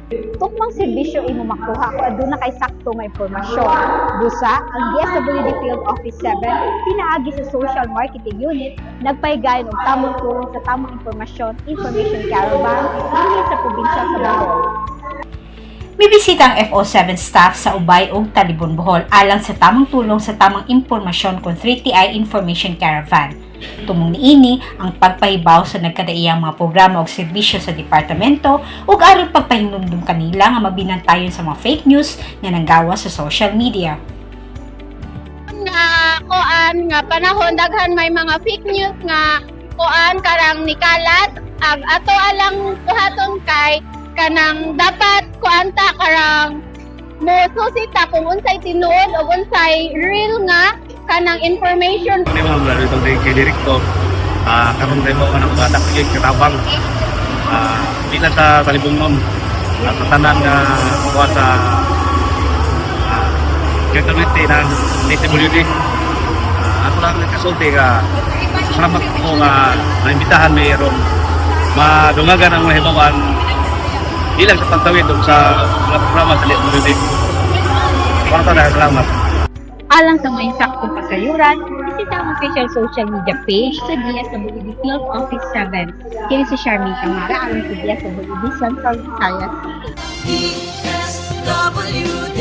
Tukmang serbisyo imo makuha kung aduna kay sakto nga impormasyon. Busa, ang DSWD Field Office 7 pinaagi sa Social Marketing Unit nagpaygayon og tamang tulong sa tamang impormasyon, information caravan dinhi sa probinsya sa Bohol. May bisita ang FO7 staff sa Ubay ug Talibon, Bohol alang sa tamang tulong sa tamang impormasyon kung 3TI Information Caravan. Tumong niini ang pagpahibaw sa nagkadaiyang mga programa o serbisyo sa departamento ug aron pagpahinumdum kanila nga mabinantayon sa mga fake news nga nanggawas sa social media. Nga koan nga panahon daghan may mga fake news nga koan karang nikalat ag ato alang buhaton kay kanang dapat kuanta karang mo susita kung unsay tinuod o unsay real nga kanang information. Ini mga brother itong kay direktor, karon tayo mga ng mga dakigig katabang. Di lang sa Talibong nun, sa tanan nga kuha sa community ng DSWD. Ako lang nagkasulti ka, salamat ko nga naimbitahan mayroon madungagan ang mga hibawan ilang sa pagtawid sa mga programa sa DSWD. Para tayo, salamat. Alang sa mga insaktong pasayuran, bisita ang official social media page sa DSWD Field Office 7. Kini si Charmaine Tamara alang sa DSWD Central Visayas City. DSWD